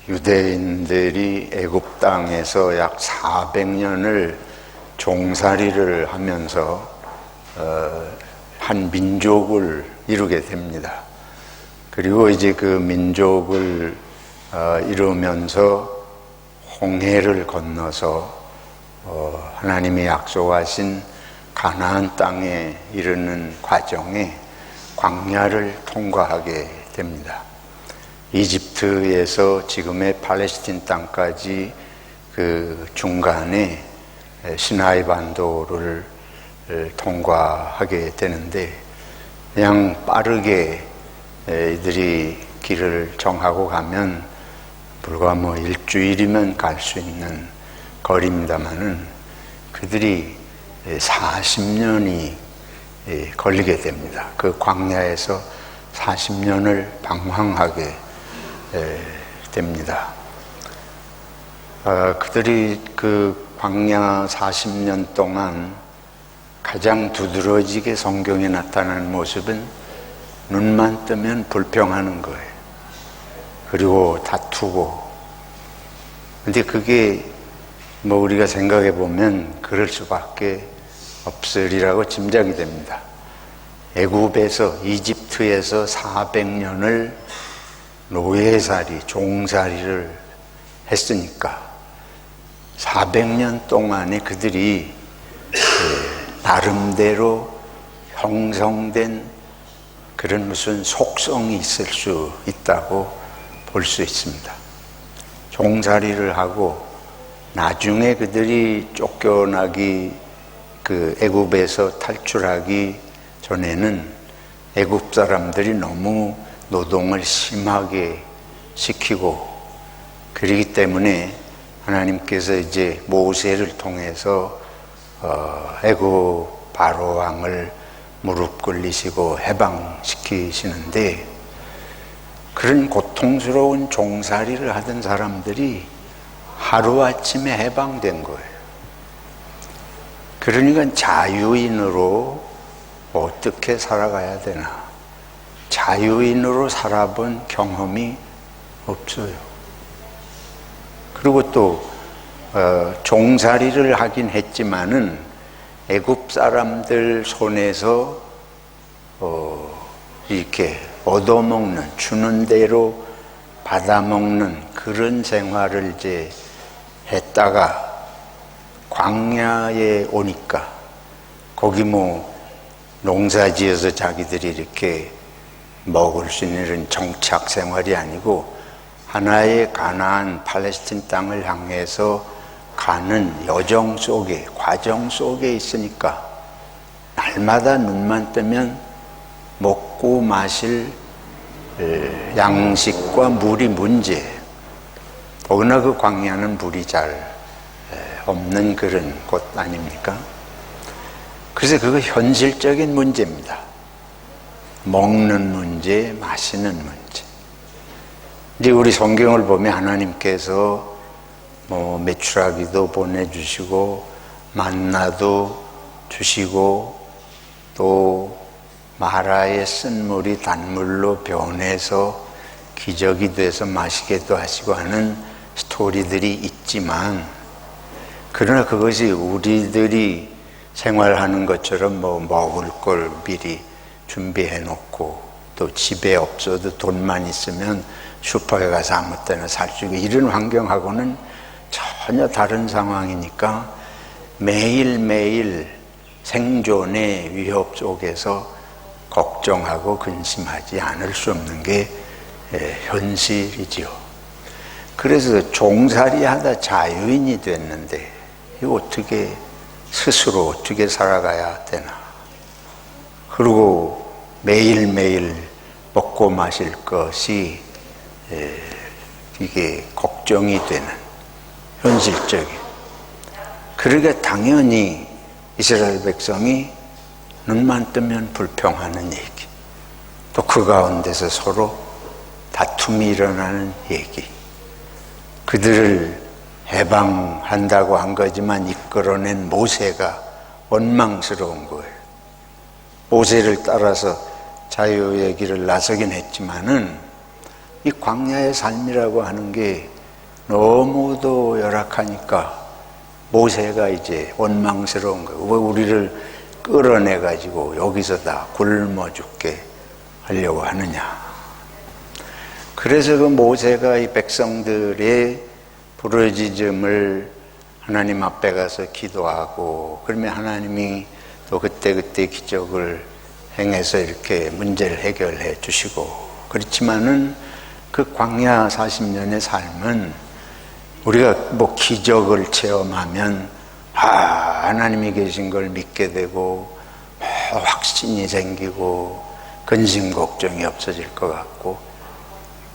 유대인들이 애굽 땅에서 약 400년을 종살이를 하면서 한 민족을 이루게 됩니다. 그리고 이제 그 민족을 이루면서 홍해를 건너서 하나님이 약속하신 가나안 땅에 이르는 과정에 광야를 통과하게 됩니다. 이집트에서 지금의 팔레스틴 땅까지 그 중간에 시나이 반도를 통과하게 되는데, 그냥 빠르게 이들이 길을 정하고 가면 불과 일주일이면 갈 수 있는 거리입니다만은 그들이 40년이 걸리게 됩니다. 그 광야에서 40년을 방황하게 됩니다. 그들이 그 광야 40년 동안 가장 두드러지게 성경에 나타나는 모습은 눈만 뜨면 불평하는 거예요. 그리고 다투고. 근데 그게 우리가 생각해 보면 그럴 수밖에 없으리라고 짐작이 됩니다. 애굽에서, 이집트에서 400년을 노예살이, 종살이를 했으니까 400년 동안에 그들이 나름대로 형성된 그런 무슨 속성이 있을 수 있다고 볼 수 있습니다. 종살이를 하고 나중에 그들이 쫓겨나기, 그 애굽에서 탈출하기 전에는 애굽 사람들이 너무 노동을 심하게 시키고, 그러기 때문에 하나님께서 이제 모세를 통해서 애굽 바로 왕을 무릎 꿇리시고 해방시키시는데, 그런 고통스러운 종살이를 하던 사람들이 하루아침에 해방된 거예요. 그러니까 자유인으로 어떻게 살아가야 되나, 자유인으로 살아본 경험이 없어요. 그리고 또 종살이를 하긴 했지만은 애굽 사람들 손에서 이렇게 얻어먹는, 주는 대로 받아먹는 그런 생활을 이제 했다가 광야에 오니까 거기 농사지어서 자기들이 이렇게 먹을 수 있는 이런 정착 생활이 아니고 하나의 가나안 팔레스틴 땅을 향해서 가는 여정 속에, 과정 속에 있으니까 날마다 눈만 뜨면 먹고 마실 양식과 물이 문제. 더구나 그 광야는 물이 잘 없는 그런 곳 아닙니까? 그래서 그거 현실적인 문제입니다. 먹는 문제, 마시는 문제. 이제 우리 성경을 보면 하나님께서 메추라기도 보내주시고 만나도 주시고 또 마라의 쓴물이 단물로 변해서 기적이 돼서 마시게도 하시고 하는 스토리들이 있지만, 그러나 그것이 우리들이 생활하는 것처럼 먹을 걸 미리 준비해 놓고 또 집에 없어도 돈만 있으면 슈퍼에 가서 아무 때나 살 수 있고 이런 환경하고는 전혀 다른 상황이니까 매일매일 생존의 위협 속에서 걱정하고 근심하지 않을 수 없는 게 현실이지요. 그래서 종살이 하다 자유인이 됐는데 이거 어떻게, 스스로 어떻게 살아가야 되나. 그리고 매일매일 먹고 마실 것이 이게 걱정이 되는, 현실적인. 그러니까 당연히 이스라엘 백성이 눈만 뜨면 불평하는 얘기, 또 그 가운데서 서로 다툼이 일어나는 얘기, 그들을 해방한다고 한 거지만 이끌어낸 모세가 원망스러운 거예요. 모세를 따라서 자유의 길을 나서긴 했지만은 이 광야의 삶이라고 하는 게 너무도 열악하니까 모세가 이제 원망스러운 거예요. 왜 우리를 끌어내가지고 여기서 다 굶어 죽게 하려고 하느냐. 그래서 그 모세가 이 백성들의 부르짖음을 하나님 앞에 가서 기도하고, 그러면 하나님이 또 그때그때 기적을 행해서 이렇게 문제를 해결해 주시고, 그렇지만은 그 광야 40년의 삶은 우리가 뭐 기적을 체험하면 하나님이 계신 걸 믿게 되고 확신이 생기고 근심 걱정이 없어질 것 같고,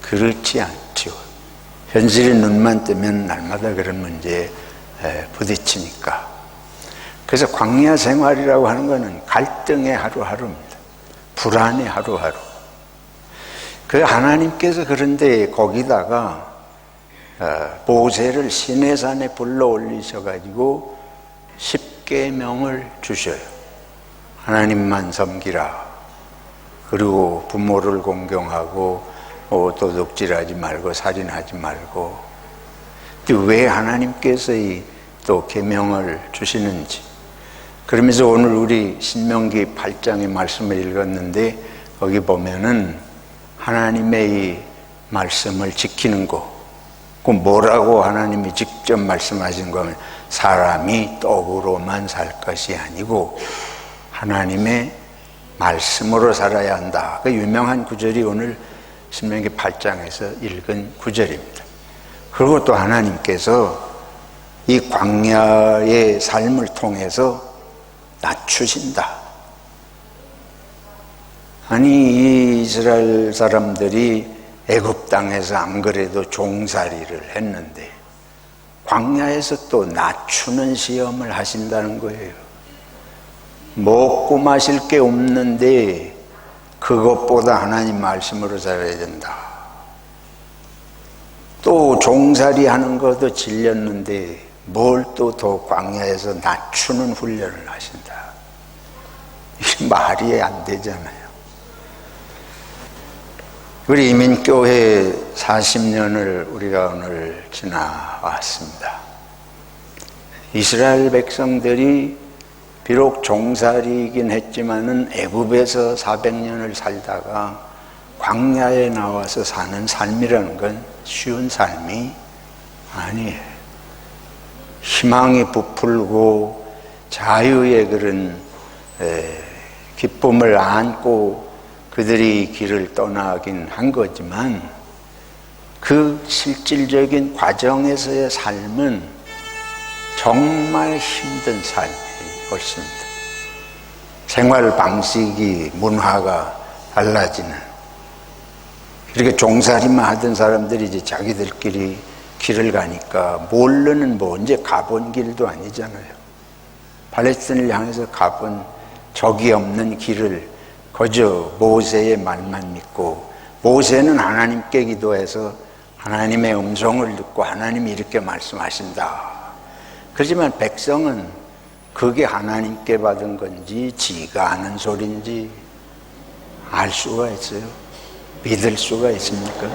그렇지 않죠. 현실이 눈만 뜨면 날마다 그런 문제에 부딪히니까. 그래서 광야 생활이라고 하는 것은 갈등의 하루하루입니다. 불안의 하루하루. 그 하나님께서 그런데 거기다가 모세를 시내산에 불러 올리셔가지고 10계명을 주셔요. 하나님만 섬기라. 그리고 부모를 공경하고 도둑질하지 말고 살인하지 말고. 왜 하나님께서 또 계명을 주시는지. 그러면서 오늘 우리 신명기 8장의 말씀을 읽었는데 거기 보면은 하나님의 이 말씀을 지키는 거, 그 뭐라고 하나님이 직접 말씀하신 거면 사람이 떡으로만 살 것이 아니고 하나님의 말씀으로 살아야 한다. 그 유명한 구절이 오늘 신명기 8장에서 읽은 구절입니다. 그리고 또 하나님께서 이 광야의 삶을 통해서 낮추신다. 아니, 이 이스라엘 사람들이 애굽 땅에서 안 그래도 종살이를 했는데 광야에서 또 낮추는 시험을 하신다는 거예요. 먹고 마실 게 없는데 그것보다 하나님 말씀으로 살아야 된다. 또 종살이 하는 것도 질렸는데 뭘 또 더 광야에서 낮추는 훈련을 하신다. 이게 말이 안 되잖아요. 우리 이민교회 40년을 우리가 오늘 지나왔습니다. 이스라엘 백성들이 비록 종살이이긴 했지만은 애굽에서 400년을 살다가 광야에 나와서 사는 삶이라는 건 쉬운 삶이 아니에요. 희망이 부풀고 자유의 그런 기쁨을 안고 그들이 길을 떠나긴 한 거지만 그 실질적인 과정에서의 삶은 정말 힘든 삶이 옳습니다. 생활 방식이, 문화가 달라지는, 이렇게 종살이만 하던 사람들이 이제 자기들끼리 길을 가니까 모르는 이제 가본 길도 아니잖아요. 팔레스틴을 향해서 가본 적이 없는 길을 거저 모세의 말만 믿고, 모세는 하나님께 기도해서 하나님의 음성을 듣고 하나님이 이렇게 말씀하신다. 그렇지만 백성은 그게 하나님께 받은 건지 지가 아는 소리인지 알 수가 있어요? 믿을 수가 있습니까?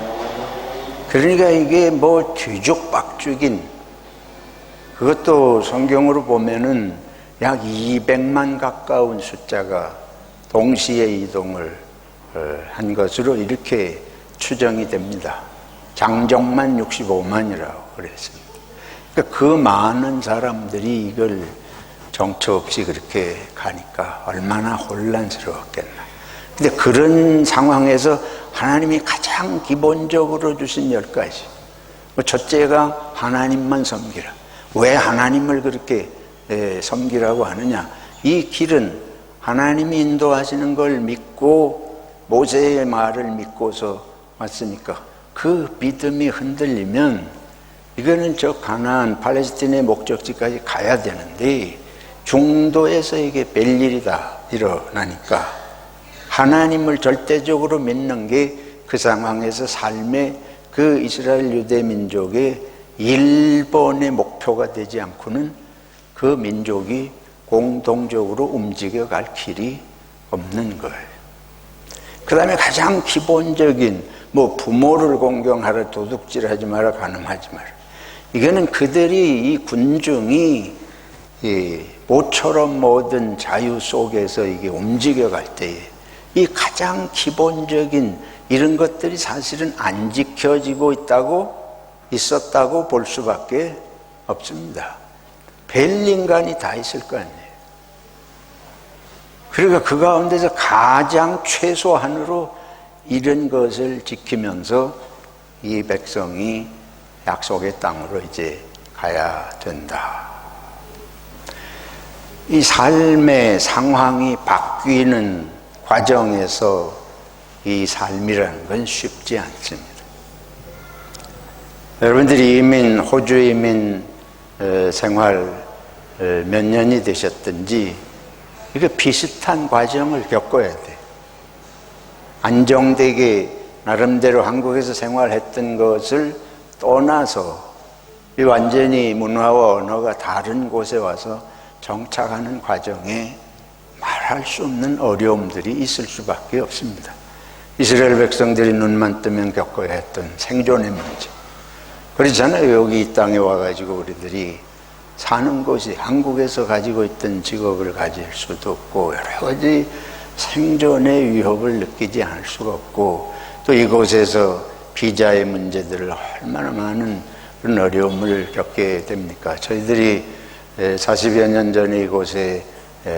그러니까 이게 뭐 뒤죽박죽인, 그것도 성경으로 보면은 약 200만 가까운 숫자가 동시에 이동을 한 것으로 이렇게 추정이 됩니다. 장정만 65만이라고 그랬습니다. 그러니까 그 많은 사람들이 이걸 정처 없이 그렇게 가니까 얼마나 혼란스러웠겠나. 근데 그런 상황에서 하나님이 가장 기본적으로 주신 10가지. 첫째가 하나님만 섬기라. 왜 하나님을 그렇게 섬기라고 하느냐? 이 길은 하나님이 인도하시는 걸 믿고 모세의 말을 믿고서 왔으니까 그 믿음이 흔들리면 이거는 저 가나안 팔레스틴의 목적지까지 가야 되는데 중도에서 이게 별일이 다 일어나니까 하나님을 절대적으로 믿는 게 그 상황에서 삶의 그 이스라엘 유대 민족의 일본의 목표가 되지 않고는 그 민족이 공동적으로 움직여갈 길이 없는 거예요. 그 다음에 가장 기본적인 뭐 부모를 공경하라, 도둑질하지 마라, 간음하지 마라. 이거는 그들이 이 군중이 이 모처럼 모든 자유 속에서 이게 움직여갈 때에 이 가장 기본적인 이런 것들이 사실은 안 지켜지고 있었다고 볼 수밖에 없습니다. 별 인간이 다 있을 거 아니에요. 그러니까 그 가운데서 가장 최소한으로 이런 것을 지키면서 이 백성이 약속의 땅으로 이제 가야 된다. 이 삶의 상황이 바뀌는 과정에서 이 삶이라는 건 쉽지 않습니다. 여러분들이 호주 이민 생활 몇 년이 되셨든지 이거 비슷한 과정을 겪어야 돼. 안정되게 나름대로 한국에서 생활했던 것을 떠나서 이 완전히 문화와 언어가 다른 곳에 와서 정착하는 과정에 말할 수 없는 어려움들이 있을 수밖에 없습니다. 이스라엘 백성들이 눈만 뜨면 겪어야 했던 생존의 문제. 그렇잖아요. 여기 이 땅에 와가지고 우리들이 사는 곳이 한국에서 가지고 있던 직업을 가질 수도 없고 여러 가지 생존의 위협을 느끼지 않을 수가 없고 또 이곳에서 비자의 문제들을 얼마나 많은 그런 어려움을 겪게 됩니까? 저희들이 40여 년 전에 이곳에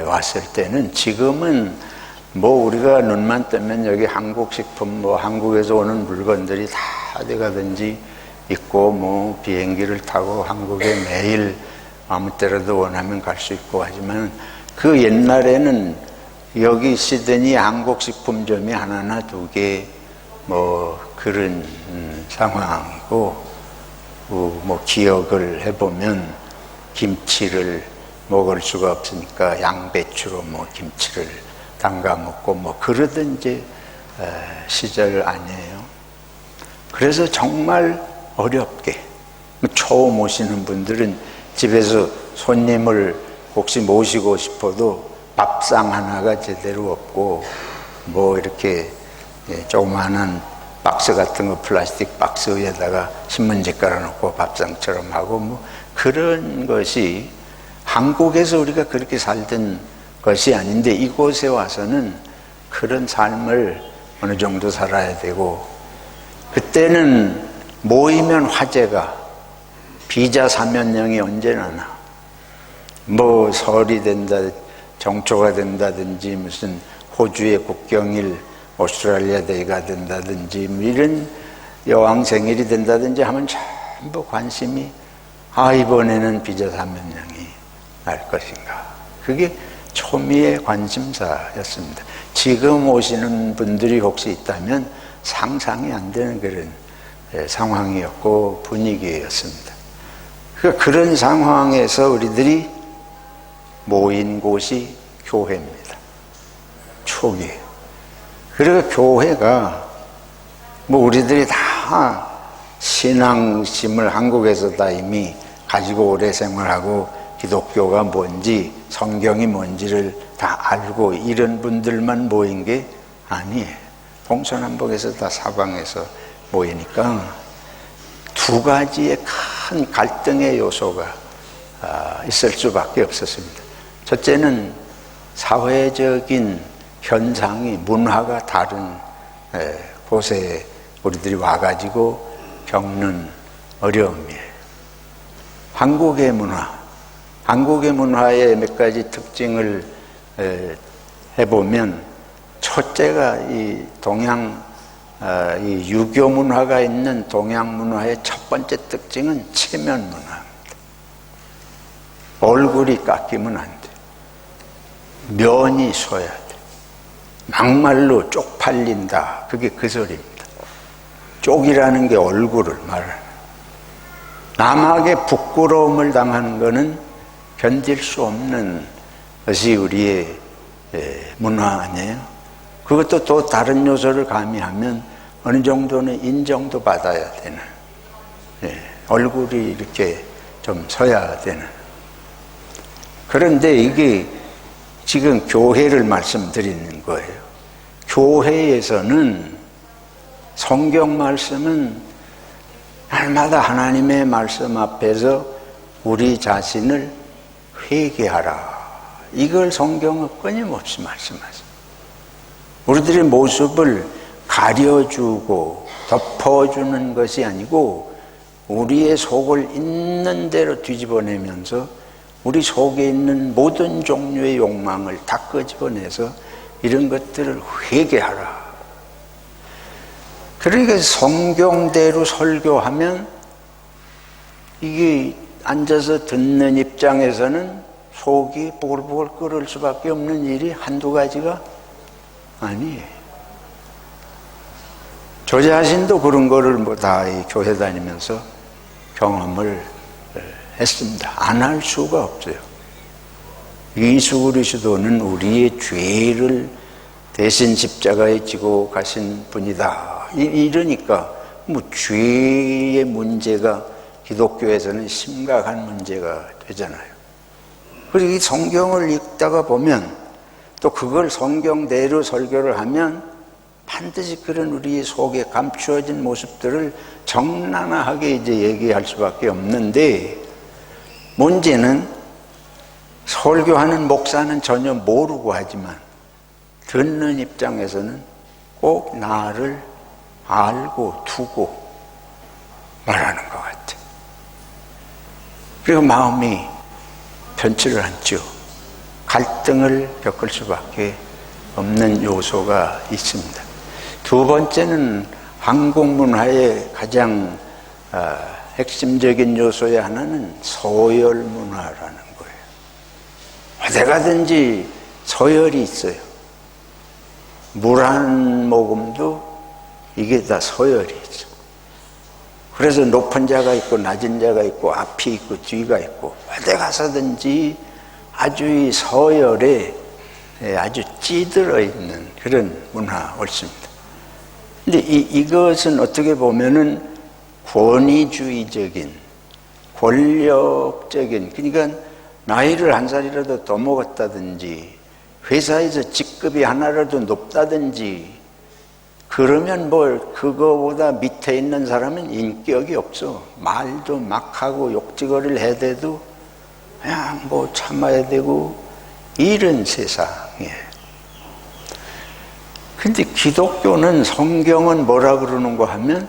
왔을 때는 지금은 뭐 우리가 눈만 뜨면 여기 한국 식품 뭐 한국에서 오는 물건들이 다 어디 가든지 있고 뭐 비행기를 타고 한국에 매일 아무 때라도 원하면 갈 수 있고 하지만 그 옛날에는 여기 시드니 한국식품점이 하나나 두 개 뭐 그런 상황이고 뭐 기억을 해보면 김치를 먹을 수가 없으니까 양배추로 뭐 김치를 담가 먹고 뭐 그러던 이제 시절 아니에요. 그래서 정말 어렵게 처음 오시는 분들은 집에서 손님을 혹시 모시고 싶어도 밥상 하나가 제대로 없고 뭐 이렇게 조그마한 박스 같은 거 플라스틱 박스 위에다가 신문지 깔아놓고 밥상처럼 하고 뭐 그런 것이 한국에서 우리가 그렇게 살던 것이 아닌데 이곳에 와서는 그런 삶을 어느 정도 살아야 되고 그때는 모이면 화제가 비자 사면령이 언제 나나 뭐 설이 된다 정초가 된다든지 무슨 호주의 국경일 오스트레일리아 데이가 된다든지 뭐 이런 여왕 생일이 된다든지 하면 전부 관심이 이번에는 비자 사면령이 날 것인가. 그게 초미의 관심사였습니다. 지금 오시는 분들이 혹시 있다면 상상이 안 되는 그런 상황이었고 분위기였습니다. 그런 상황에서 우리들이 모인 곳이 교회입니다. 초기. 그리고 교회가 뭐 우리들이 다 신앙심을 한국에서 다 이미 가지고 오래 생활하고 기독교가 뭔지 성경이 뭔지를 다 알고 이런 분들만 모인 게 아니에요. 동서남북에서 다 사방에서 모이니까 두 가지의 큰 갈등의 요소가 있을 수밖에 없었습니다. 첫째는 사회적인 현상이 문화가 다른 곳에 우리들이 와가지고 겪는 어려움이에요. 한국의 문화의 몇 가지 특징을 해보면 첫째가 이 동양 이 유교 문화가 있는 동양 문화의 첫 번째 특징은 체면 문화입니다. 얼굴이 깎이면 안 돼. 면이 서야 돼. 막말로 쪽팔린다. 그게 그 소리입니다. 쪽이라는 게 얼굴을 말하는. 남에게 부끄러움을 당하는 것은 견딜 수 없는 것이 우리의 문화 아니에요? 그것도 또 다른 요소를 가미하면 어느 정도는 인정도 받아야 되는, 얼굴이 이렇게 좀 서야 되는. 그런데 이게 지금 교회를 말씀드리는 거예요. 교회에서는 성경 말씀은 날마다 하나님의 말씀 앞에서 우리 자신을 회개하라. 이걸 성경은 끊임없이 말씀하십니다. 우리들의 모습을 가려주고 덮어주는 것이 아니고 우리의 속을 있는 대로 뒤집어내면서 우리 속에 있는 모든 종류의 욕망을 다 끄집어내서 이런 것들을 회개하라. 그러니까 성경대로 설교하면 이게 앉아서 듣는 입장에서는 속이 보글보글 끓을 수밖에 없는 일이 한두 가지가 아니에요. 저 자신도 그런 거를 뭐 다 교회 다니면서 경험을 했습니다. 안 할 수가 없어요. 예수 그리스도는 우리의 죄를 대신 십자가에 지고 가신 분이다. 이러니까 뭐 죄의 문제가 기독교에서는 심각한 문제가 되잖아요. 그리고 이 성경을 읽다가 보면 또 그걸 성경대로 설교를 하면 반드시 그런 우리 속에 감추어진 모습들을 적나라하게 이제 얘기할 수밖에 없는데, 문제는 설교하는 목사는 전혀 모르고 하지만 듣는 입장에서는 꼭 나를 알고 두고 말하는 것 같아. 그리고 마음이 편치를 않죠. 갈등을 겪을 수밖에 없는 요소가 있습니다. 두 번째는 한국 문화의 가장 핵심적인 요소의 하나는 서열 문화라는 거예요. 어디 가든지 서열이 있어요. 물 한 모금도 이게 다 서열이 있어. 그래서 높은 자가 있고 낮은 자가 있고 앞이 있고 뒤가 있고 어디 가서든지 아주 이 서열에 아주 찌들어 있는 그런 문화 옳습니다. 근데 이것은 어떻게 보면은 권위주의적인, 권력적인, 그러니까 나이를 한 살이라도 더 먹었다든지 회사에서 직급이 하나라도 높다든지 그러면 뭐 그거보다 밑에 있는 사람은 인격이 없어. 말도 막 하고 욕지거리를 해대도 그냥 뭐 참아야 되고 이런 세상이에요. 근데 기독교는, 성경은 뭐라 그러는가 하면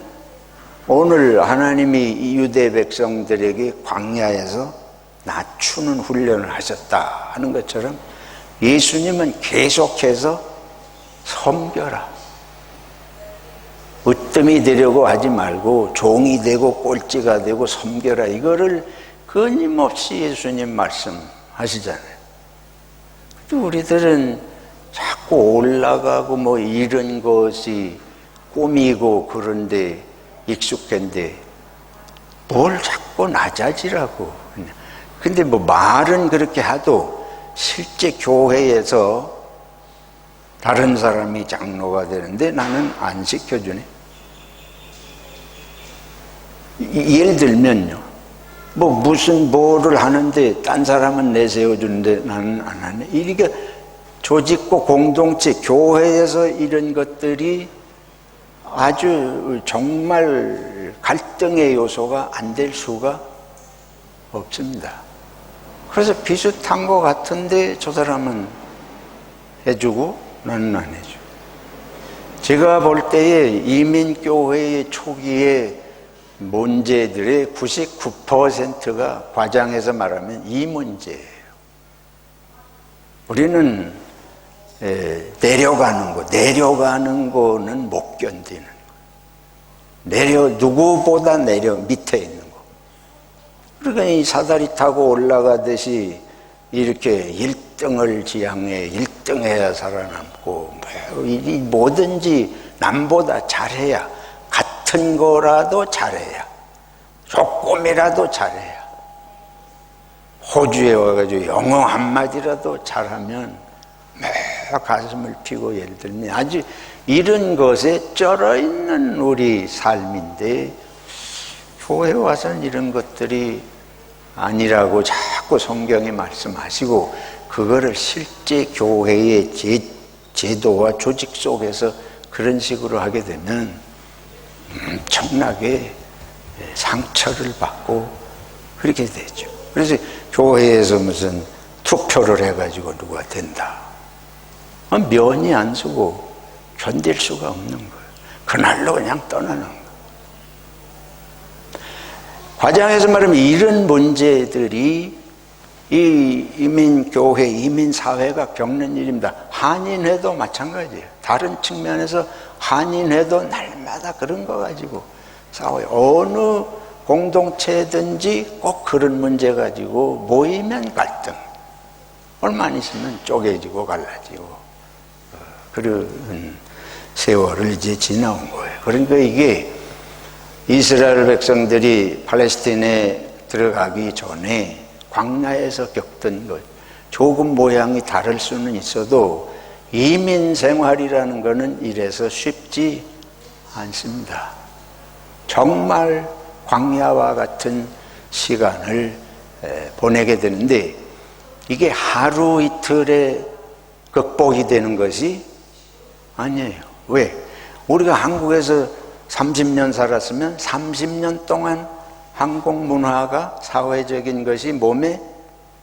오늘 하나님이 유대 백성들에게 광야에서 낮추는 훈련을 하셨다 하는 것처럼 예수님은 계속해서 섬겨라. 으뜸이 되려고 하지 말고 종이 되고 꼴찌가 되고 섬겨라. 이거를 끊임없이 예수님 말씀하시잖아요. 또 우리들은 자꾸 올라가고 뭐 이런 것이 꿈이고 그런데 익숙한데 뭘 자꾸 낮아지라고. 근데 뭐 말은 그렇게 하도 실제 교회에서 다른 사람이 장로가 되는데 나는 안 시켜주네. 예를 들면요, 뭐 무슨 뭐를 하는데 딴 사람은 내세워주는데 나는 안 하네. 이게 조직과 공동체, 교회에서 이런 것들이 아주 정말 갈등의 요소가 안 될 수가 없습니다. 그래서 비슷한 것 같은데 저 사람은 해주고 나는 안 해줘. 제가 볼 때에 이민교회의 초기의 문제들의 99%가 과장해서 말하면 이 문제예요. 우리는 내려가는 거는 못 견디는 거. 누구보다 밑에 있는 거. 그러니까 이 사다리 타고 올라가듯이 이렇게 1등을 지향해 1등해야 살아남고, 뭐든지 남보다 잘해야, 같은 거라도 잘해야, 조금이라도 잘해야, 호주에 와가지고 영어 한마디라도 잘하면 매일 가슴을 피고, 예를 들면 아주 이런 것에 쩔어 있는 우리 삶인데, 교회 와서는 이런 것들이 아니라고 자꾸 성경이 말씀하시고 그거를 실제 교회에 제도와 조직 속에서 그런 식으로 하게 되면 엄청나게 상처를 받고 그렇게 되죠. 그래서 교회에서 무슨 투표를 해가지고 누가 된다, 면이 안 서고 견딜 수가 없는 거예요. 그날로 그냥 떠나는 거예요. 과장해서 말하면 이런 문제들이 이 이민교회, 이민사회가 겪는 일입니다. 한인회도 마찬가지예요. 다른 측면에서 한인회도 날마다 그런 거 가지고 싸워요. 어느 공동체든지 꼭 그런 문제 가지고 모이면 갈등, 얼마 안 있으면 쪼개지고 갈라지고 그런 세월을 이제 지나온 거예요. 그러니까 이게 이스라엘 백성들이 팔레스틴에 들어가기 전에 광야에서 겪던 것, 조금 모양이 다를 수는 있어도 이민 생활이라는 것은 이래서 쉽지 않습니다. 정말 광야와 같은 시간을 보내게 되는데 이게 하루 이틀에 극복이 되는 것이 아니에요. 왜? 우리가 한국에서 30년 살았으면 30년 동안 한국 문화가, 사회적인 것이 몸에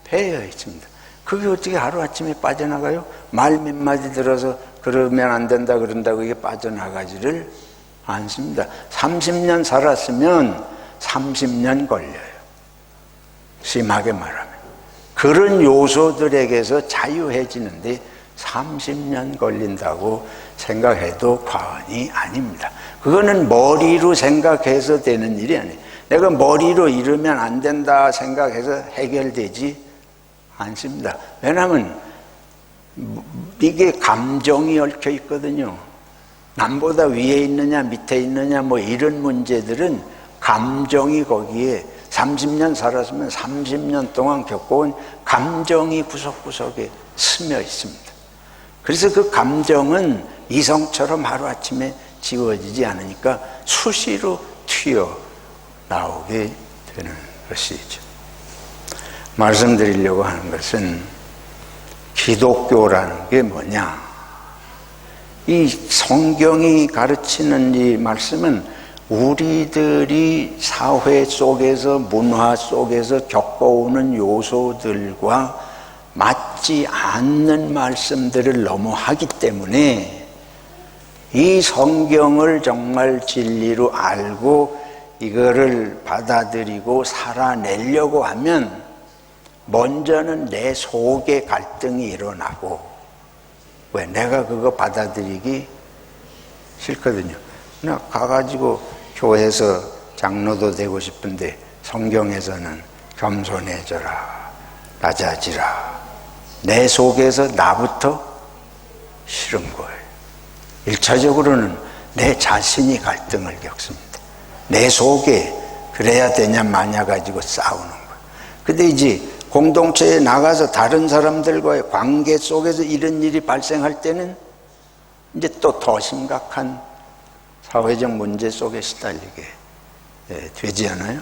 배어 있습니다. 그게 어떻게 하루아침에 빠져나가요? 말 몇 마디 들어서 그러면 안 된다 그런다고 이게 빠져나가지를 않습니다. 30년 살았으면 30년 걸려요. 심하게 말하면. 그런 요소들에게서 자유해지는데 30년 걸린다고 생각해도 과언이 아닙니다. 그거는 머리로 생각해서 되는 일이 아니에요. 내가 머리로 이러면 안 된다 생각해서 해결되지 않습니다. 왜냐하면 이게 감정이 얽혀 있거든요. 남보다 위에 있느냐 밑에 있느냐 뭐 이런 문제들은 감정이 거기에 30년 살았으면 30년 동안 겪어온 감정이 구석구석에 스며 있습니다. 그래서 그 감정은 이성처럼 하루아침에 지워지지 않으니까 수시로 튀어나오게 되는 것이죠. 말씀드리려고 하는 것은 기독교라는 게 뭐냐, 이 성경이 가르치는 이 말씀은 우리들이 사회 속에서, 문화 속에서 겪어오는 요소들과 맞지 않는 말씀들을 너무 하기 때문에 이 성경을 정말 진리로 알고 이거를 받아들이고 살아내려고 하면 먼저는 내 속에 갈등이 일어나고, 왜? 내가 그거 받아들이기 싫거든요. 나 가가지고 교회에서 장로도 되고 싶은데 성경에서는 겸손해져라, 낮아지라. 내 속에서 나부터 싫은 거예요. 1차적으로는 내 자신이 갈등을 겪습니다. 내 속에 그래야 되냐 마냐 가지고 싸우는 거예요. 근데 이제 공동체에 나가서 다른 사람들과의 관계 속에서 이런 일이 발생할 때는 이제 또 더 심각한 사회적 문제 속에 시달리게 되지 않아요?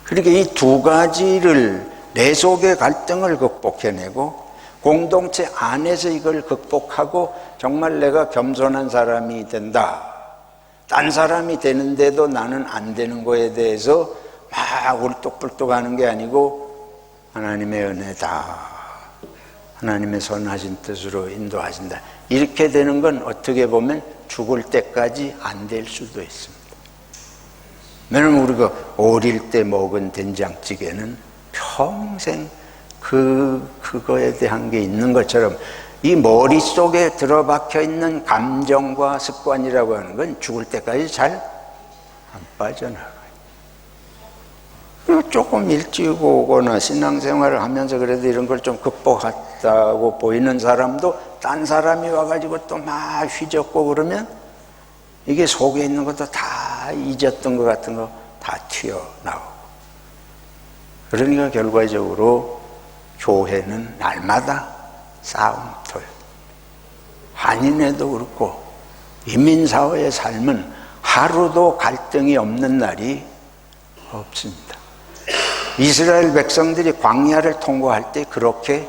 그러니까 이 두 가지를, 내 속의 갈등을 극복해내고 공동체 안에서 이걸 극복하고 정말 내가 겸손한 사람이 된다, 딴 사람이 되는데도 나는 안 되는 거에 대해서 막 울뚝불뚝하는 게 아니고 하나님의 은혜다, 하나님의 선하신 뜻으로 인도하신다, 이렇게 되는 건 어떻게 보면 죽을 때까지 안 될 수도 있습니다. 왜냐하면 우리가 어릴 때 먹은 된장찌개는 평생 그거에 대한 게 있는 것처럼 이 머릿속에 들어박혀 있는 감정과 습관이라고 하는 건 죽을 때까지 잘 안 빠져나가요. 그리고 조금 일찍 오거나 신앙생활을 하면서 그래도 이런 걸 좀 극복했다고 보이는 사람도 딴 사람이 와가지고 또 막 휘젓고 그러면 이게 속에 있는 것도 다 잊었던 것 같은 거 다 튀어나오고, 그러니까 결과적으로 교회는 날마다 싸움터예요. 한인회도 그렇고 이민사회의 삶은 하루도 갈등이 없는 날이 없습니다. 이스라엘 백성들이 광야를 통과할 때 그렇게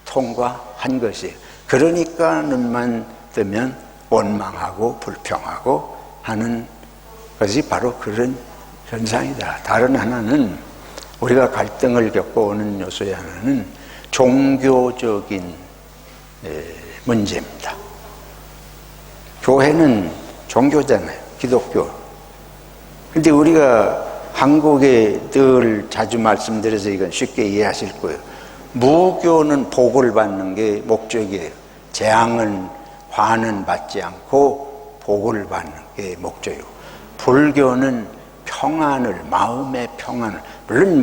통과한 것이에요. 그러니까 눈만 뜨면 원망하고 불평하고 하는 것이 바로 그런 현상이다. 다른 하나는 우리가 갈등을 겪어오는 요소의 하나는 종교적인 문제입니다. 교회는 종교잖아요. 기독교. 근데 우리가 한국에 늘 자주 말씀드려서 이건 쉽게 이해하실 거예요. 무교는 복을 받는 게 목적이에요. 재앙은, 화는 받지 않고 복을 받는 게 목적이고, 불교는 평안을, 마음의 평안을, 물론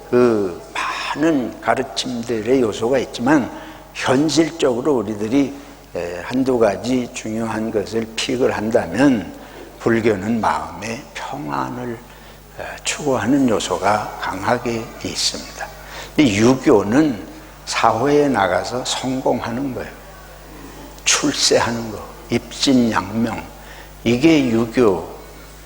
그 많은 가르침들의 요소가 있지만 현실적으로 우리들이 한두 가지 중요한 것을 픽을 한다면 불교는 마음의 평안을 추구하는 요소가 강하게 있습니다. 유교는 사회에 나가서 성공하는 거예요. 출세하는 거, 입신양명. 이게 유교의,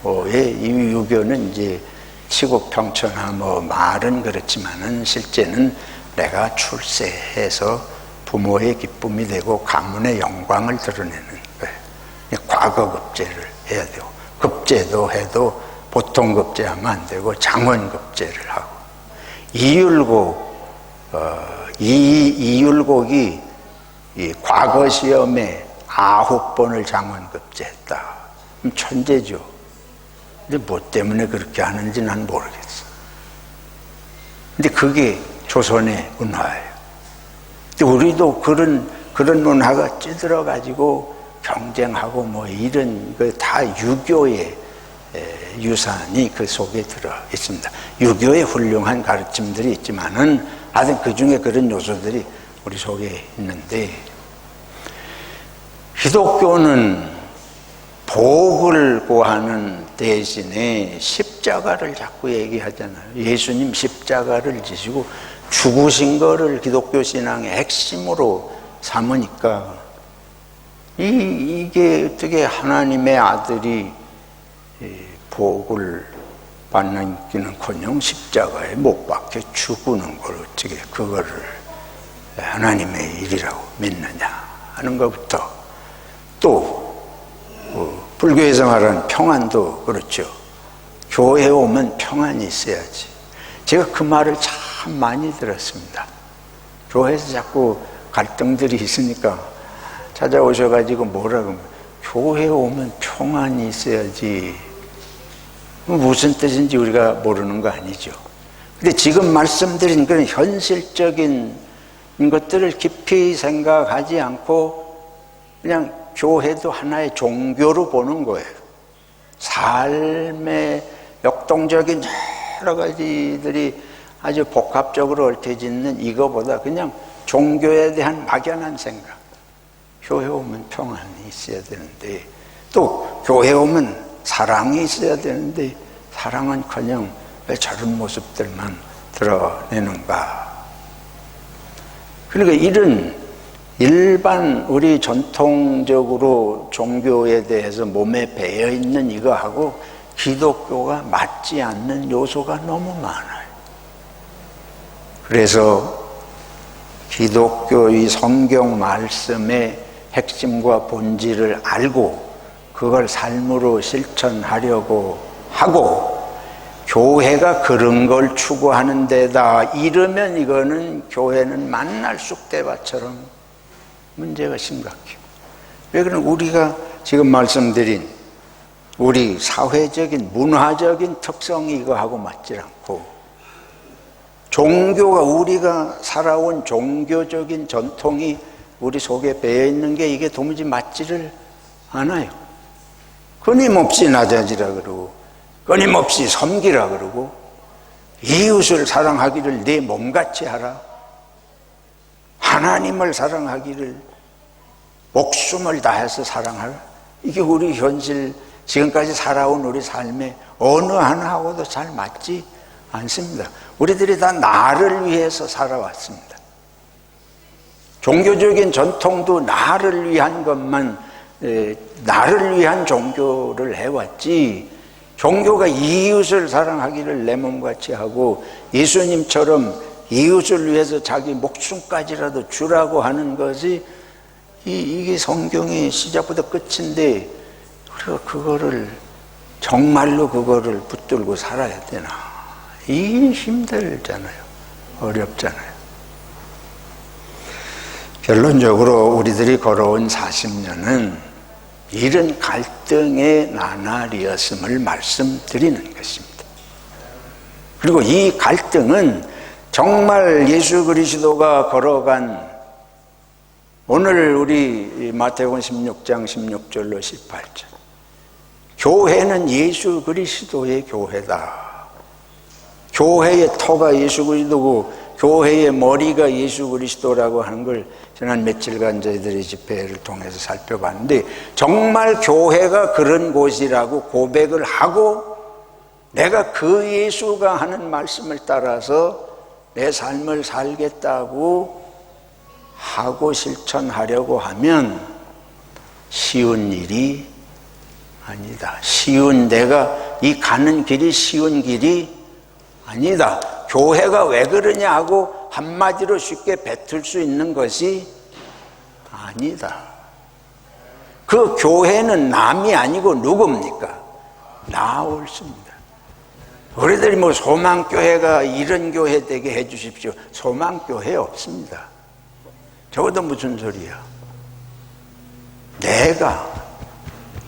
이 유교는 이제 치국평천하 말은 그렇지만은 실제는 내가 출세해서 부모의 기쁨이 되고 가문의 영광을 드러내는 거예요. 과거 급제를 해야 되고, 급제도 해도 보통 급제하면 안 되고 장원 급제를 하고, 이율곡이 이 과거 시험에 9번을 장원 급제했다. 그럼 천재죠. 근데 뭐 때문에 그렇게 하는지 난 모르겠어. 근데 그게 조선의 문화예요. 근데 우리도 그런 문화가 찌들어가지고 경쟁하고 이런 거 다 유교의 유산이 그 속에 들어 있습니다. 유교의 훌륭한 가르침들이 있지만은 하여튼 그 중에 그런 요소들이 우리 속에 있는데, 기독교는 복을 구하는 대신에 십자가를 자꾸 얘기하잖아요. 예수님 십자가를 지시고 죽으신 거를 기독교 신앙의 핵심으로 삼으니까 이게 어떻게 하나님의 아들이 복을 받는기는커녕 십자가에 못 박혀 죽는 걸 어떻게 그거를 하나님의 일이라고 믿느냐 하는 것부터, 또 불교에서 말하는 평안도 그렇죠. 교회에 오면 평안이 있어야지. 제가 그 말을 참 많이 들었습니다. 교회에서 자꾸 갈등들이 있으니까 찾아오셔가지고 뭐라고 하면, 교회에 오면 평안이 있어야지. 무슨 뜻인지 우리가 모르는 거 아니죠. 근데 지금 말씀드린 그런 현실적인 것들을 깊이 생각하지 않고 그냥 교회도 하나의 종교로 보는 거예요. 삶의 역동적인 여러 가지들이 아주 복합적으로 얽혀있는 이거보다 그냥 종교에 대한 막연한 생각. 교회 오면 평안이 있어야 되는데, 또 교회 오면 사랑이 있어야 되는데 사랑은커녕 왜 저런 모습들만 드러내는가. 그러니까 이런 일반 우리 전통적으로 종교에 대해서 몸에 배어있는 이거하고 기독교가 맞지 않는 요소가 너무 많아요. 그래서 기독교의 성경 말씀의 핵심과 본질을 알고 그걸 삶으로 실천하려고 하고, 교회가 그런 걸 추구하는 데다 이러면 이거는 교회는 만날 쑥대밭처럼 문제가 심각해요. 왜 그러면 우리가 지금 말씀드린 우리 사회적인 문화적인 특성이 이거하고 맞지 않고, 종교가 우리가 살아온 종교적인 전통이 우리 속에 배어있는 게 이게 도무지 맞지를 않아요. 끊임없이 낮아지라 그러고 끊임없이 섬기라 그러고 이웃을 사랑하기를 내 몸같이 하라, 하나님을 사랑하기를 목숨을 다해서 사랑하라. 이게 우리 현실 지금까지 살아온 우리 삶의 어느 하나하고도 잘 맞지 않습니다. 우리들이 다 나를 위해서 살아왔습니다. 종교적인 전통도 나를 위한 것만, 나를 위한 종교를 해왔지, 종교가 이웃을 사랑하기를 내 몸같이 하고 예수님처럼 이웃을 위해서 자기 목숨까지라도 주라고 하는 것이 이게 성경의 시작부터 끝인데 우리가 그거를 정말로 그거를 붙들고 살아야 되나? 이게 힘들잖아요. 어렵잖아요. 결론적으로 우리들이 걸어온 40년은 이런 갈등의 나날이었음을 말씀드리는 것입니다. 그리고 이 갈등은 정말 예수 그리스도가 걸어간 오늘 우리 마태복음 16장 16절로 18절 교회는 예수 그리스도의 교회다. 교회의 터가 예수 그리스도고 교회의 머리가 예수 그리스도라고 하는 걸 지난 며칠간 저희들이 집회를 통해서 살펴봤는데 정말 교회가 그런 곳이라고 고백을 하고 내가 그 예수가 하는 말씀을 따라서 내 삶을 살겠다고 하고 실천하려고 하면 쉬운 일이 아니다. 내가 이 가는 길이 쉬운 길이 아니다. 교회가 왜 그러냐 하고 한마디로 쉽게 뱉을 수 있는 것이 아니다. 그 교회는 남이 아니고 누굽니까? 나 옳습니다. 우리들이 뭐 소망교회가 이런 교회 되게 해 주십시오. 소망교회 없습니다. 저것도 무슨 소리야. 내가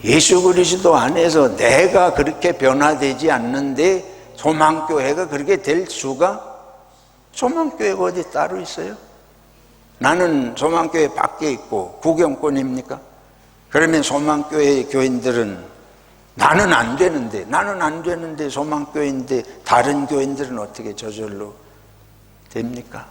예수 그리스도 안에서 내가 그렇게 변화되지 않는데 소망교회가 그렇게 될 수가? 소망교회가 어디 따로 있어요? 나는 소망교회 밖에 있고 구경꾼입니까? 그러면 소망교회 교인들은 나는 안 되는데 소망교회인데 다른 교인들은 어떻게 저절로 됩니까?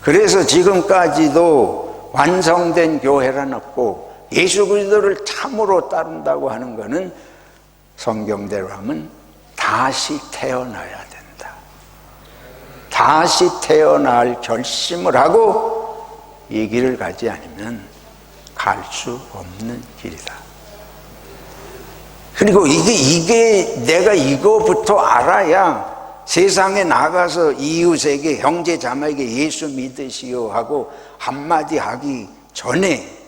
그래서 지금까지도 완성된 교회란 없고 예수 그리스도를 참으로 따른다고 하는 것은 성경대로 하면 다시 태어나야 된다. 다시 태어날 결심을 하고 이 길을 가지 않으면 갈 수 없는 길이다. 그리고 이게 내가 이거부터 알아야 세상에 나가서 이웃에게 형제 자매에게 예수 믿으시오 하고 한마디 하기 전에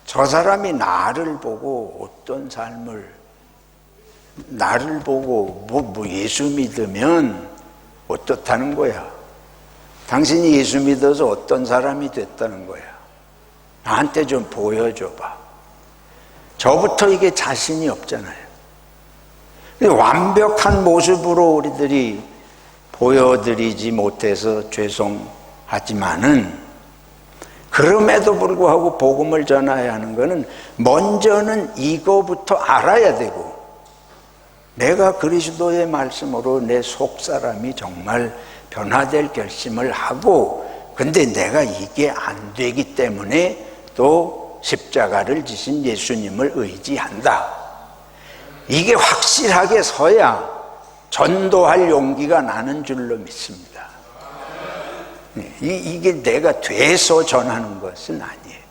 저 사람이 나를 보고 어떤 삶을 나를 보고 뭐 예수 믿으면 어떻다는 거야? 당신이 예수 믿어서 어떤 사람이 됐다는 거야? 나한테 좀 보여줘봐. 저부터 이게 자신이 없잖아요. 완벽한 모습으로 우리들이 보여드리지 못해서 죄송하지만은 그럼에도 불구하고 복음을 전해야 하는 것은 먼저는 이거부터 알아야 되고 내가 그리스도의 말씀으로 내 속사람이 정말 변화될 결심을 하고 근데 내가 이게 안 되기 때문에 또 십자가를 지신 예수님을 의지한다. 이게 확실하게 서야 전도할 용기가 나는 줄로 믿습니다. 이게 내가 돼서 전하는 것은 아니에요.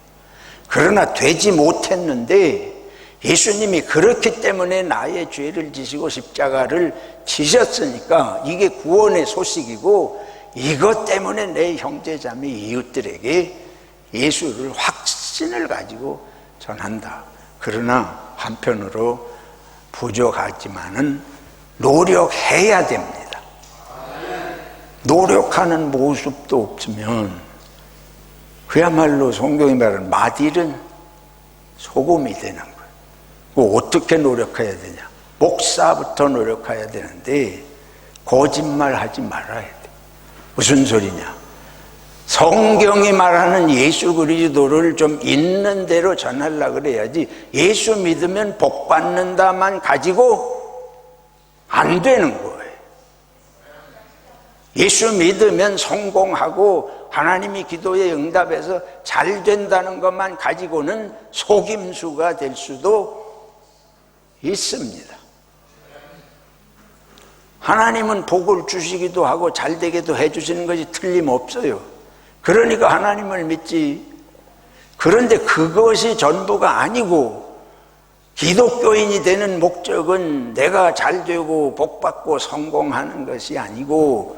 그러나 되지 못했는데 예수님이 그렇기 때문에 나의 죄를 지시고 십자가를 지셨으니까 이게 구원의 소식이고 이것 때문에 내 형제자매 이웃들에게 예수를 확신을 가지고 전한다. 그러나 한편으로 부족하지만은 노력해야 됩니다. 노력하는 모습도 없으면 그야말로 성경이 말하는 마딜은 소금이 되는 거예요. 어떻게 노력해야 되냐? 목사부터 노력해야 되는데 거짓말하지 말아야 돼. 무슨 소리냐? 성경이 말하는 예수 그리스도를 좀 있는 대로 전하려고 그래야지 예수 믿으면 복 받는다만 가지고 안 되는 거예요. 예수 믿으면 성공하고 하나님이 기도에 응답해서 잘 된다는 것만 가지고는 속임수가 될 수도 있습니다. 하나님은 복을 주시기도 하고 잘 되게도 해주시는 것이 틀림없어요. 그러니까 하나님을 믿지. 그런데 그것이 전부가 아니고 기독교인이 되는 목적은 내가 잘 되고 복 받고 성공하는 것이 아니고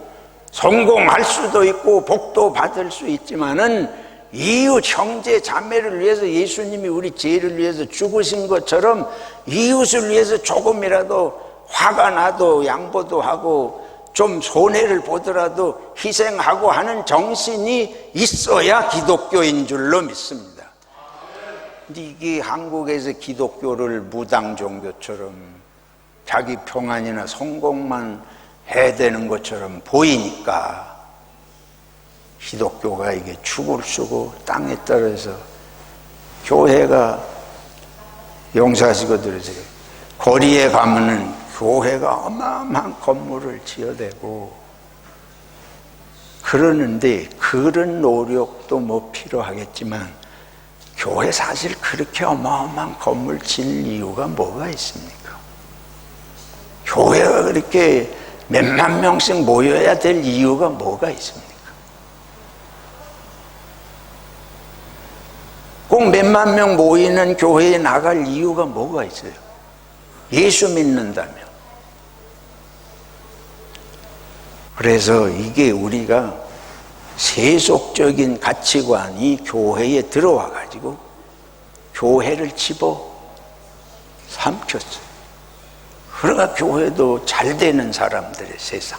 성공할 수도 있고 복도 받을 수 있지만은 이웃 형제 자매를 위해서 예수님이 우리 죄를 위해서 죽으신 것처럼 이웃을 위해서 조금이라도 화가 나도 양보도 하고 좀 손해를 보더라도 희생하고 하는 정신이 있어야 기독교인 줄로 믿습니다. 근데 이게 한국에서 기독교를 무당 종교처럼 자기 평안이나 성공만 해야 되는 것처럼 보이니까 기독교가 이게 죽을 쓰고 땅에 떨어져 교회가 용서하시고 들으세요. 거리에 가면은 교회가 어마어마한 건물을 지어대고 그러는데 그런 노력도 뭐 필요하겠지만 교회 사실 그렇게 어마어마한 건물 지을 이유가 뭐가 있습니까? 교회가 그렇게 몇만 명씩 모여야 될 이유가 뭐가 있습니까? 꼭 몇만 명 모이는 교회에 나갈 이유가 뭐가 있어요? 예수 믿는다면. 그래서 이게 우리가 세속적인 가치관이 교회에 들어와 가지고 교회를 집어 삼켰어요. 그러니까 교회도 잘 되는 사람들의 세상,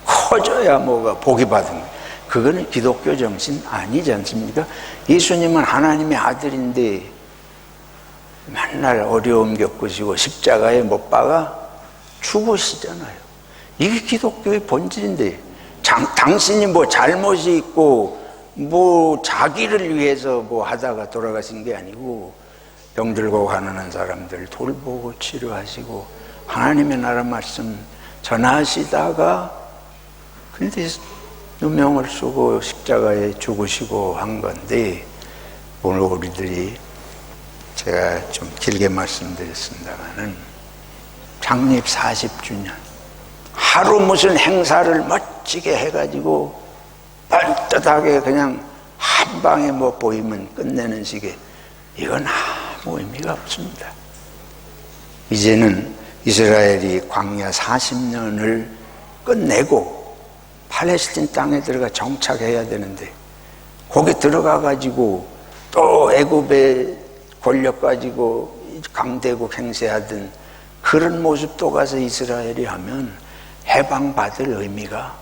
커져야 뭐가 복이 받은 거예요. 그거는 기독교 정신 아니지 않습니까? 예수님은 하나님의 아들인데 맨날 어려움 겪으시고 십자가에 못 박아 죽으시잖아요. 이게 기독교의 본질인데 당신이 뭐 잘못이 있고 뭐 자기를 위해서 뭐 하다가 돌아가신 게 아니고 병들고 가난한 사람들 돌보고 치료하시고 하나님의 나라 말씀 전하시다가 근데 누명을 쓰고 십자가에 죽으시고 한 건데 오늘 우리들이 제가 좀 길게 말씀드렸습니다만은 창립 40주년 하루 무슨 행사를 멋지게 해가지고 뻔듯하게 그냥 한 방에 뭐 보이면 끝내는 식의 이건 아무 의미가 없습니다. 이제는 이스라엘이 광야 40년을 끝내고 팔레스틴 땅에 들어가 정착해야 되는데 거기 들어가 가지고 또 애굽의 권력 가지고 강대국 행세하던 그런 모습도 가서 이스라엘이 하면 해방받을 의미가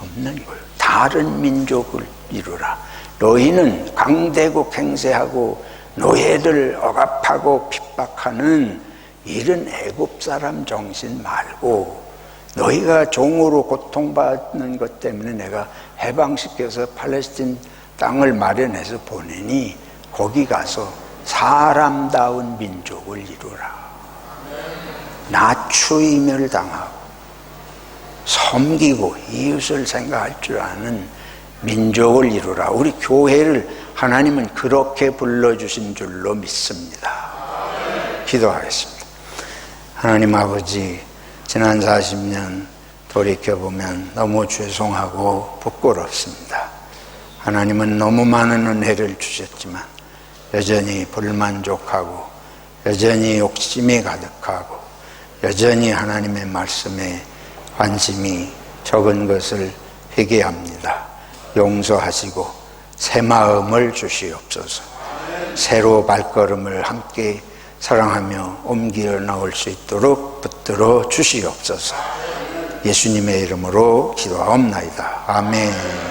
없는 거예요. 다른 민족을 이루라. 너희는 강대국 행세하고 노예를 억압하고 핍박하는 이런 애굽 사람 정신 말고 너희가 종으로 고통받는 것 때문에 내가 해방시켜서 팔레스틴 땅을 마련해서 보내니 거기 가서 사람다운 민족을 이루라. 나추임을 당하고 섬기고 이웃을 생각할 줄 아는 민족을 이루라. 우리 교회를 하나님은 그렇게 불러주신 줄로 믿습니다. 기도하겠습니다. 하나님 아버지, 지난 40년 돌이켜보면 너무 죄송하고 부끄럽습니다. 하나님은 너무 많은 은혜를 주셨지만 여전히 불만족하고 여전히 욕심이 가득하고 여전히 하나님의 말씀에 관심이 적은 것을 회개합니다. 용서하시고 새 마음을 주시옵소서. 새로 발걸음을 함께 사랑하며 옮겨 나올 수 있도록 붙들어 주시옵소서. 예수님의 이름으로 기도하옵나이다. 아멘.